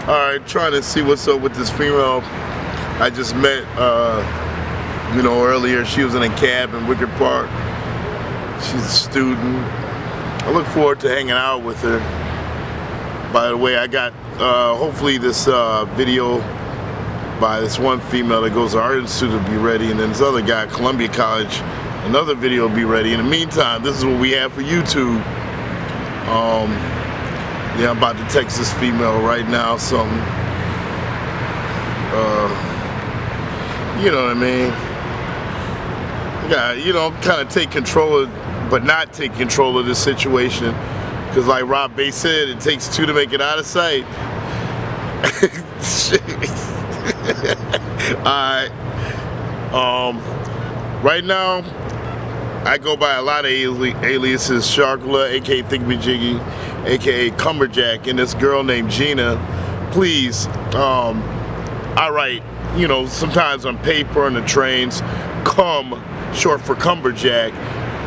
Alright, trying to see what's up with this female I just met, you know, earlier. She was in a cab in Wicker Park. She's a student. I look forward to hanging out with her. By the way, I got, hopefully this video by this one female that goes to Art Institute will be ready, and then this other guy at Columbia College, another video will be ready. In the meantime, this is what we have for YouTube. Yeah, I'm about to text this female right now something. You know what I mean? Yeah, you know, kind of take control of, but not take control of this situation. Because like Rob Bass said, it takes two to make it out of sight. Alright. Right now, I go by a lot of aliases. Sharkula, aka Thingamajiggy, aka Cumberjack, and this girl named Gina. Please, I write, you know, sometimes on paper on the trains, cum, short for Cumberjack.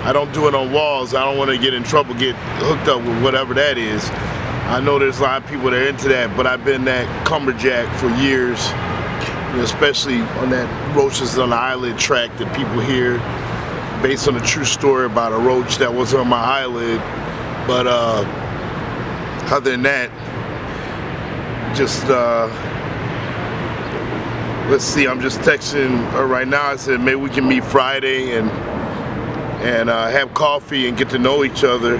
I don't do it on walls. I don't want to get in trouble, get hooked up with whatever that is. I know there's a lot of people that are into that, but I've been that Cumberjack for years, you know, especially on that Roaches on the Eyelid track that people hear, based on a true story about a roach that was on my eyelid. But other than that, just let's see, I'm just texting her right now. I said maybe we can meet Friday and have coffee and get to know each other.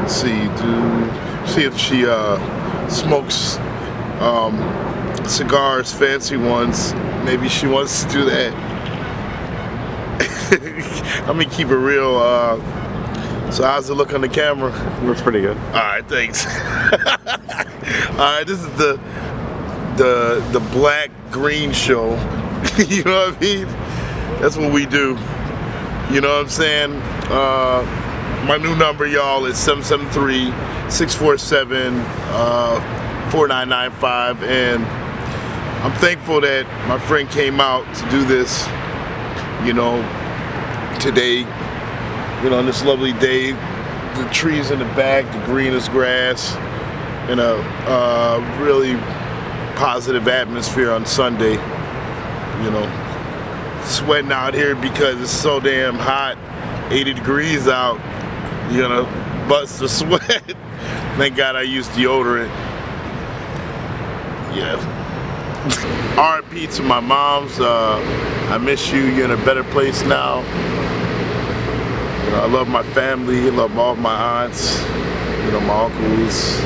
Let's see if she smokes cigars, fancy ones. Maybe she wants to do that. Let me keep it real. So how's it look on the camera? Looks pretty good. Alright, thanks. Alright, this is the black green show. You know what I mean? That's what we do. You know what I'm saying? My new number, y'all, is 773-647-4995, and I'm thankful that my friend came out to do this, you know, today, you know, on this lovely day. The trees in the back, the greenest grass, and a really positive atmosphere on Sunday. You know, sweating out here because it's so damn hot, 80 degrees out. You're gonna bust the sweat. Thank God I used deodorant. Yeah. R.I.P. to my moms. I miss you. You're in a better place now. You know, I love my family. I love all my aunts. You know, my uncles.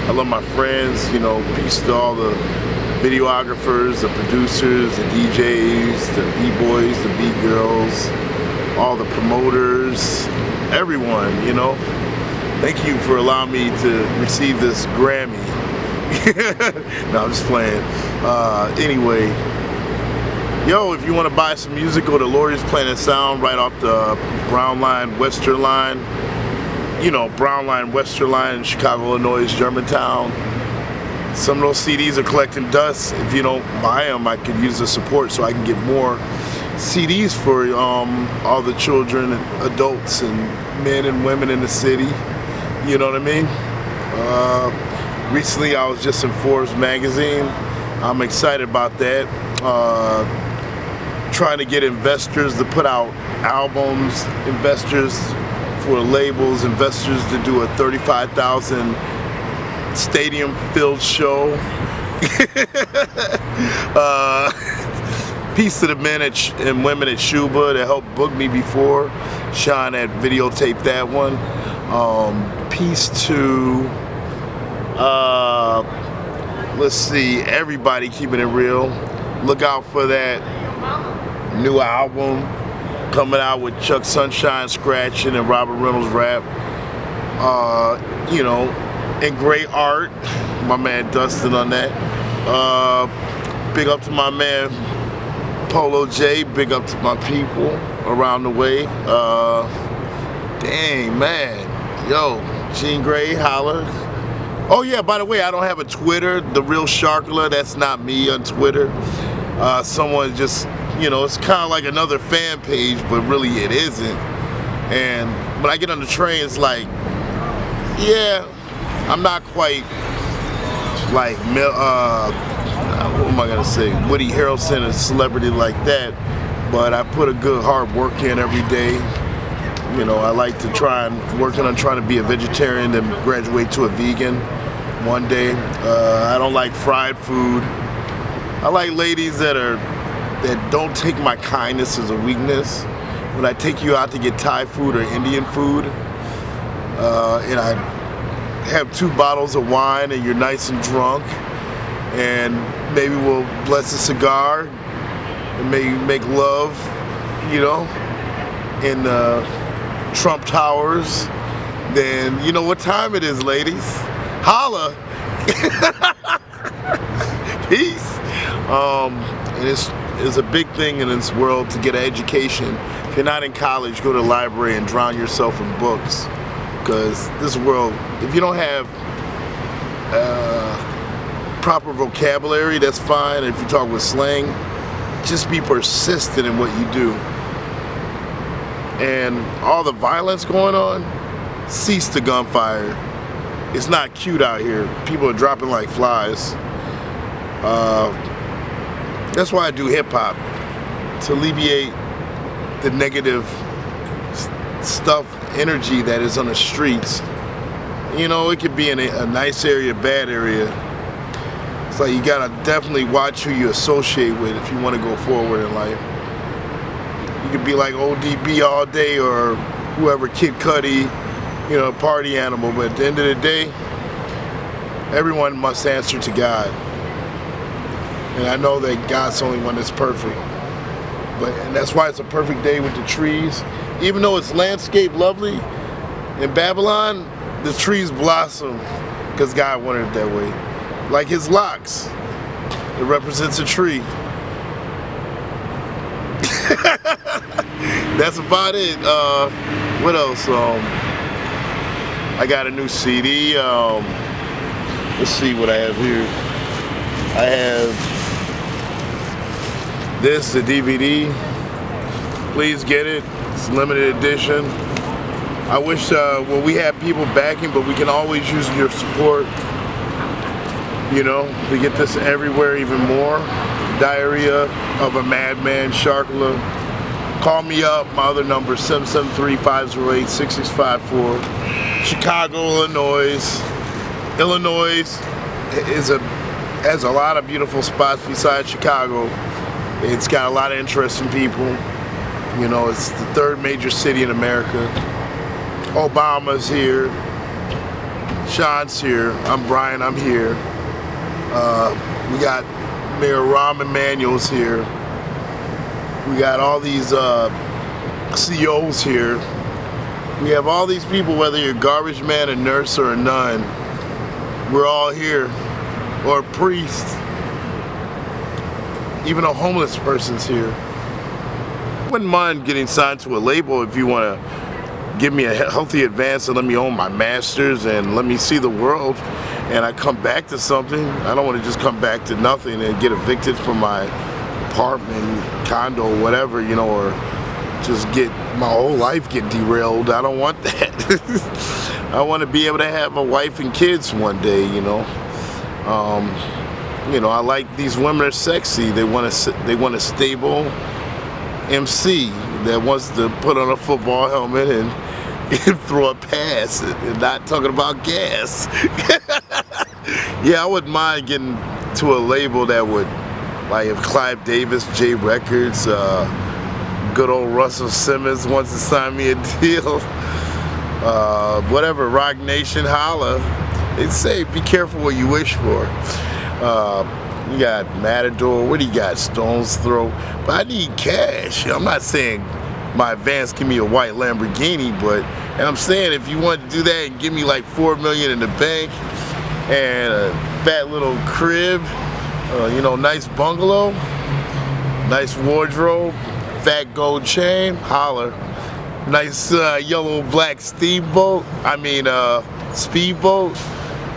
I love my friends. You know, peace to all the videographers, the producers, the DJs, the B-boys, the B-girls, all the promoters, everyone, you know. Thank you for allowing me to receive this Grammy. No, I'm just playing. Anyway, yo, if you want to buy some music, go to Laurie's Planet Sound right off the Brown Line, Western Line. You know, Brown Line, Western Line in Chicago, Illinois, Germantown. Some of those CDs are collecting dust. If you don't buy them, I could use the support so I can get more CDs for all the children and adults and men and women in the city. You know what I mean? Recently I was just in Forbes magazine. I'm excited about that. Trying to get investors to put out albums, investors for labels, investors to do a 35,000 stadium filled show. Peace to the men and women at Shuba that helped book me before. Sean had videotaped that one. Peace to, let's see, everybody keeping it real. Look out for that new album coming out with Chuck Sunshine scratching and Robert Reynolds rap. You know, and great art. My man Dustin on that. Big up to my man Polo J, big up to my people around the way. Dang, man. Yo, Jean Grey, holla. Oh yeah, by the way, I don't have a Twitter. The real Sharkula, that's not me on Twitter. Someone just you know, it's kind of like another fan page, but really it isn't. And when I get on the train, it's like, yeah, I'm not quite like, what am I gonna say, Woody Harrelson, a celebrity like that, but I put a good hard work in every day. You know, I like to try and working on trying to be a vegetarian and graduate to a vegan one day. I don't like fried food. I like ladies that don't take my kindness as a weakness. When I take you out to get Thai food or Indian food, and I have 2 bottles of wine and you're nice and drunk, and maybe we'll bless a cigar and maybe make love, you know, in Trump Towers, then you know what time it is, ladies. Holla. Peace. And it's a big thing in this world to get an education. If you're not in college, go to the library and drown yourself in books. Because this world, if you don't have proper vocabulary, that's fine. If you talk with slang, just be persistent in what you do. And all the violence going on, cease the gunfire. It's not cute out here. People are dropping like flies. That's why I do hip-hop, to alleviate the negative stuff, energy that is on the streets. You know, it could be in a nice area, bad area. It's like you gotta definitely watch who you associate with if you want to go forward in life. You could be like ODB all day or whoever, Kid Cudi, you know, party animal, but at the end of the day, everyone must answer to God. And I know that God's the only one that's perfect. And that's why it's a perfect day with the trees. Even though it's landscape lovely, in Babylon, the trees blossom because God wanted it that way. Like his locks, it represents a tree. That's about it. What else? I got a new CD. Let's see what I have here. I have this, the DVD. Please get it. It's limited edition. I wish well, we have people backing, but we can always use your support. You know, to get this everywhere even more. Diarrhea of a Madman, Sharkula. Call me up. My other number is 773-508-6654. Chicago, Illinois. Illinois has a lot of beautiful spots besides Chicago. It's got a lot of interesting people. You know, it's the 3rd major city in America. Obama's here. Sean's here. I'm Brian. I'm here. We got Mayor Rahm Emanuel's here. We got all these CEOs here. We have all these people, whether you're a garbage man, a nurse, or a nun. We're all here. Or a priest. Even a homeless person's here. Wouldn't mind getting signed to a label if you want to give me a healthy advance and let me own my masters and let me see the world, and I come back to something. I don't want to just come back to nothing and get evicted from my apartment, condo, whatever, you know, or just get my whole life get derailed. I don't want that. I want to be able to have a wife and kids one day, you know. You know, I like these women are sexy. They want a stable MC that wants to put on a football helmet and throw a pass and not talking about gas. Yeah, I wouldn't mind getting to a label that would, like if Clive Davis, J Records, good old Russell Simmons wants to sign me a deal. Whatever, Rock Nation, holla. They say be careful what you wish for. You got Matador, what do you got? Stone's Throw. But I need cash. I'm not saying my advance give me a white Lamborghini, but and I'm saying if you want to do that and give me like $4 million in the bank and a fat little crib, you know, nice bungalow, nice wardrobe, fat gold chain, holler. Nice yellow black speedboat.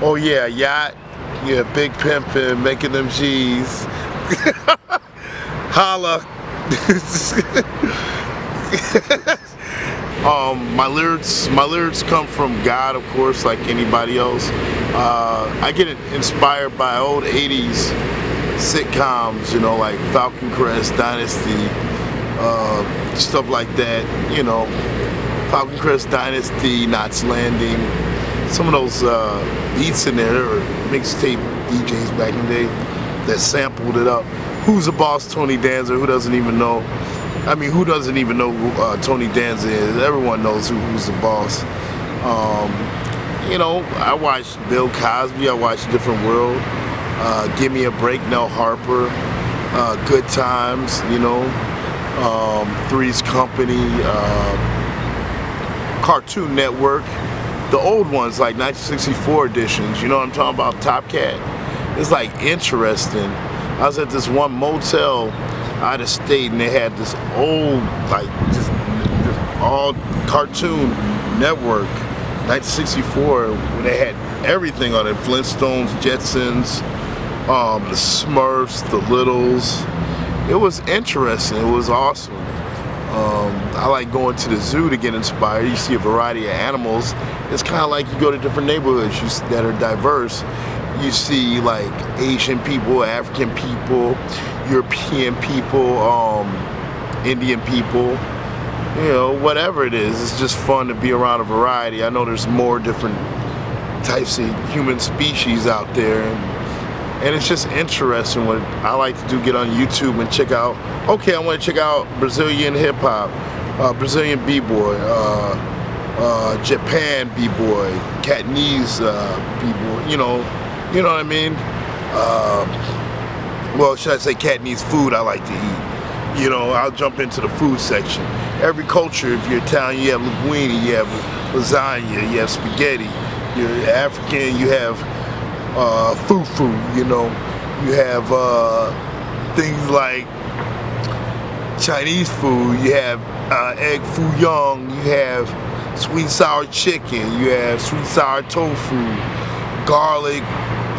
Oh yeah, yacht. Yeah, big pimpin', making them G's. Holla. My lyrics come from God, of course, like anybody else. I get inspired by old 80s sitcoms, you know, like Falcon Crest, Dynasty, stuff like that, you know. Falcon Crest, Dynasty, Knots Landing. Some of those beats in there were mixtape DJs back in the day that sampled it up. Who's the Boss? Tony Danza. Who doesn't even know? I mean, who doesn't even know who Tony Danza is? Everyone knows who's the boss. You know, I watched Bill Cosby. I watched Different World. Give Me a Break, Nell Harper. Good Times, you know. Three's Company. Cartoon Network. The old ones, like 1964 editions. You know what I'm talking about? Top Cat. It's like interesting. I was at this one motel out of state, and they had this old, like, just all cartoon network, 1964, where they had everything on it: Flintstones, Jetsons, the Smurfs, the Littles. It was interesting. It was awesome. I like going to the zoo to get inspired. You see a variety of animals. It's kind of like you go to different neighborhoods that are diverse. You see like Asian people, African people, European people, Indian people, you know, whatever it is. It's just fun to be around a variety. I know there's more different types of human species out there, and it's just interesting. What I like to do, get on YouTube and check out, okay, I want to check out Brazilian hip-hop, Brazilian b-boy, Japan b-boy, Catanese b-boy, you know what I mean? Well, should I say Catanese food I like to eat. You know, I'll jump into the food section. Every culture, if you're Italian, you have linguine, you have lasagna, you have spaghetti. You're African, you have fufu, you know. You have things like Chinese food, you have egg foo young, you have sweet and sour chicken, you have sweet and sour tofu, garlic,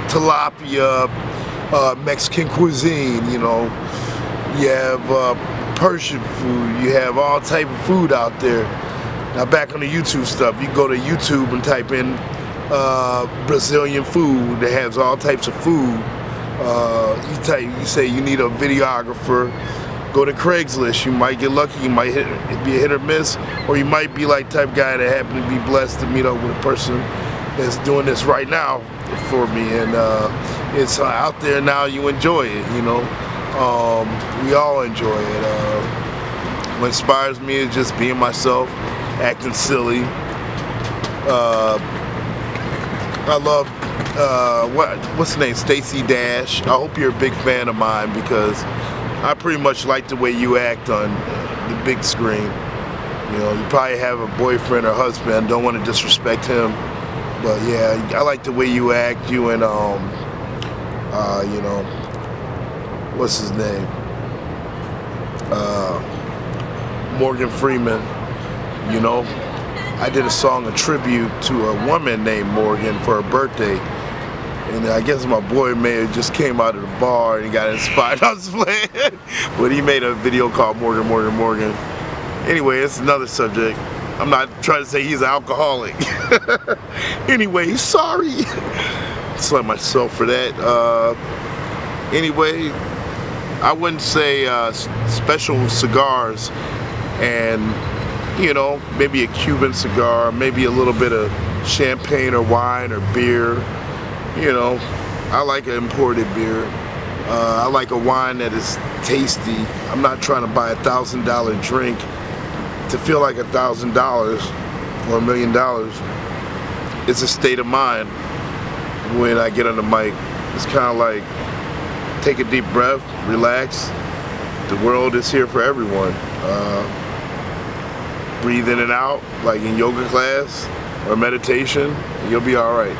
tilapia, Mexican cuisine, you know. You have Persian food, you have all type of food out there. Now back on the YouTube stuff, you go to YouTube and type in Brazilian food that has all types of food. You say you need a videographer, go to Craigslist. You might get lucky, you might be a hit or miss, or you might be like type guy that happened to be blessed to meet up with a person that's doing this right now for me, and it's out there now. You enjoy it, you know. We all enjoy it. What inspires me is just being myself, acting silly. I love what's the name, Stacey Dash. I hope you're a big fan of mine, because I pretty much like the way you act on the big screen. You know, you probably have a boyfriend or husband. Don't want to disrespect him, but yeah, I like the way you act. You and you know, what's his name? Morgan Freeman. You know, I did a song, a tribute to a woman named Morgan for her birthday. And I guess my boy may have just came out of the bar and he got inspired. I was playing, but he made a video called Morgan, Morgan, Morgan. Anyway, it's another subject. I'm not trying to say he's an alcoholic. Anyway, sorry. Slap myself for that. Anyway, I wouldn't say special cigars, and you know, maybe a Cuban cigar, maybe a little bit of champagne or wine or beer. You know, I like an imported beer. I like a wine that is tasty. I'm not trying to buy $1,000 drink to feel like $1,000 or $1 million. It's a state of mind when I get on the mic. It's kind of like, take a deep breath, relax. The world is here for everyone. Breathe in and out, like in yoga class or meditation, and you'll be all right.